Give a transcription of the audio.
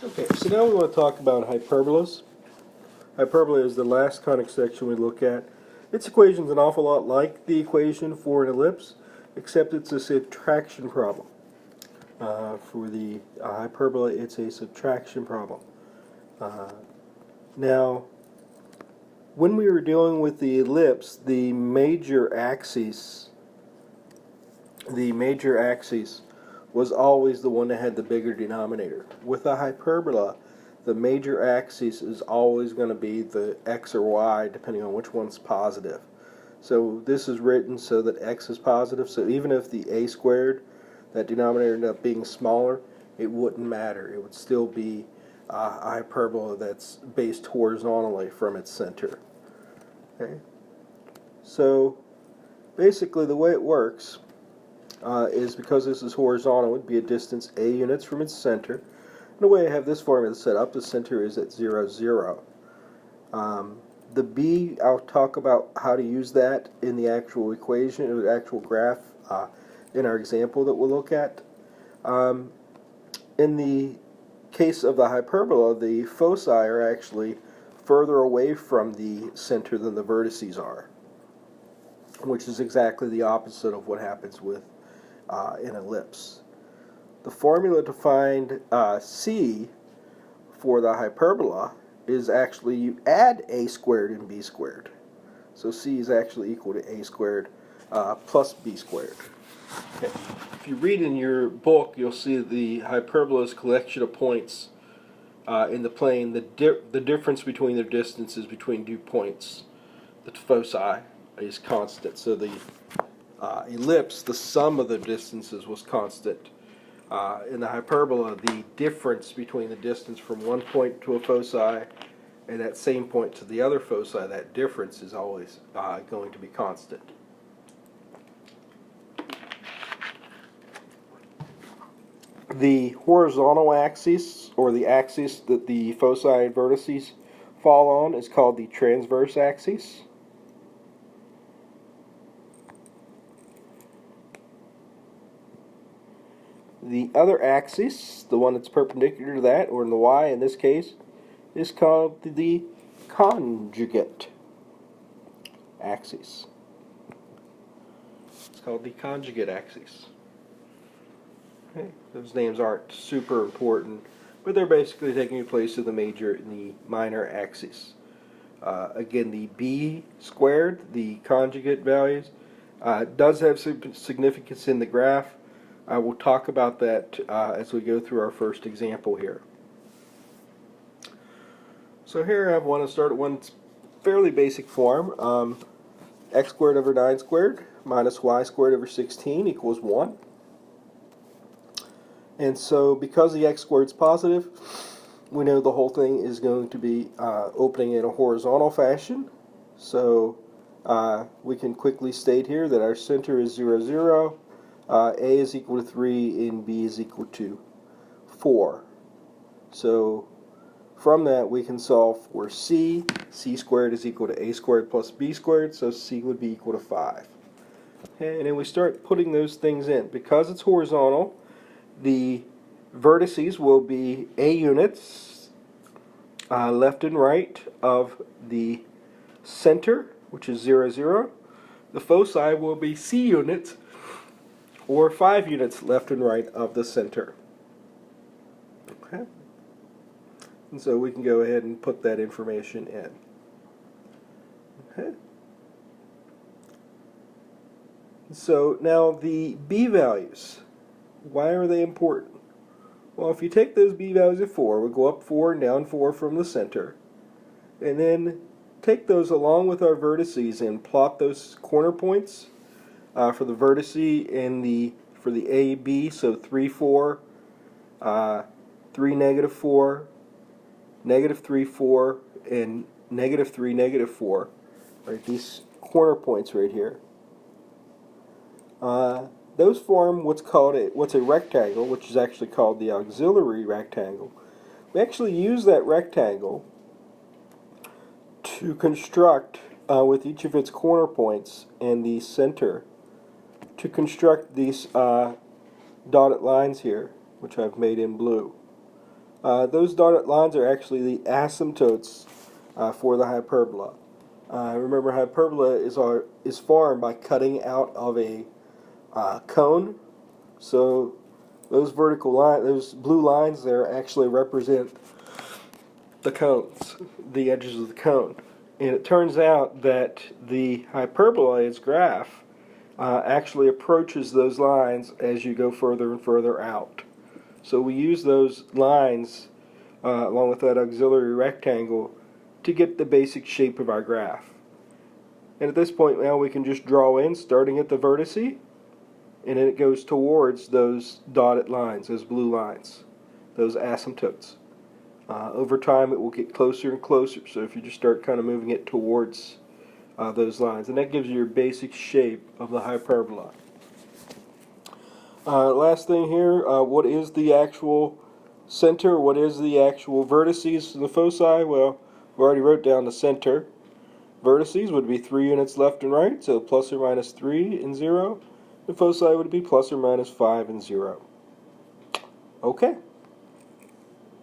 Okay, so now we want to talk about hyperbolas. Hyperbola is the last conic section we look at. Its equation is an awful lot like the equation for an ellipse, except it's a subtraction problem. For the hyperbola, it's a subtraction problem. Now, when we were dealing with the ellipse, the major axis was always the one that had the bigger denominator. With a hyperbola, the major axis is always going to be the x or y, depending on which one's positive. So this is written so that x is positive, so even if the a squared, that denominator, ended up being smaller, it wouldn't matter. It would still be a hyperbola that's based horizontally from its center. Okay. So basically the way it works is because this is horizontal, it would be a distance a units from its center. And the way I have this formula set up, the center is at 0, 0. The b, I'll talk about how to use that in the actual equation, in the actual graph, in our example that we'll look at. In the case of the hyperbola, the foci are actually further away from the center than the vertices are, which is exactly the opposite of what happens with an ellipse. The formula to find c for the hyperbola is actually you add a squared and b squared. So c is actually equal to a squared plus b squared. Okay. If you read in your book, you'll see the hyperbola is a collection of points in the plane. The difference between their distances between 2 points, the foci, is constant. So the ellipse, the sum of the distances was constant. In the hyperbola, the difference between the distance from one point to a foci and that same point to the other foci, that difference is always going to be constant. The horizontal axis, or the axis that the foci and vertices fall on, is called the transverse axis. The other axis, the one that's perpendicular to that, or in the y in this case, is called the conjugate axis. It's called the conjugate axis. Okay. Those names aren't super important, but they're basically taking the place of the major and the minor axes. Again, the b squared, the conjugate values, does have some significance in the graph. I will talk about that as we go through our first example here. So here I want to start at one fairly basic form. X squared over 9 squared minus y squared over 16 equals 1. And so because the x squared is positive, we know the whole thing is going to be opening in a horizontal fashion. So we can quickly state here that our center is 0, 0. A is equal to 3 and B is equal to 4. So from that we can solve for C. C squared is equal to A squared plus B squared, so C would be equal to 5. Okay, and then we start putting those things in. Because it's horizontal, the vertices will be A units left and right of the center, which is 0, 0. The foci will be C units, or 5 units left and right of the center. Okay. And so we can go ahead and put that information in. Okay. So now the b values, why are they important? Well, if you take those b values of 4, we go up 4 and down 4 from the center, and then take those along with our vertices and plot those corner points for the vertice and for the A, B, so 3, 4, 3, negative 4, negative 3, 4, and negative 3, negative 4. Right, these corner points right here. Those form what's a rectangle, which is actually called the auxiliary rectangle. We actually use that rectangle to construct, with each of its corner points and the center, to construct these dotted lines here, which I've made in blue. Those dotted lines are actually the asymptotes for the hyperbola. Remember, hyperbola is formed by cutting out of a cone. So those those blue lines there actually represent the cones, the edges of the cone. And it turns out that the hyperbola, its graph, actually approaches those lines as you go further and further out. So we use those lines along with that auxiliary rectangle to get the basic shape of our graph. And at this point now we can just draw in starting at the vertice, and then it goes towards those dotted lines, those blue lines, those asymptotes. Over time it will get closer and closer, so if you just start kind of moving it towards those lines, and that gives you your basic shape of the hyperbola. Last thing here, what is the actual center? What is the actual vertices of the foci? Well, we already wrote down the center. Vertices would be 3 units left and right, so plus or minus 3 and 0. The foci would be plus or minus 5 and 0. Okay.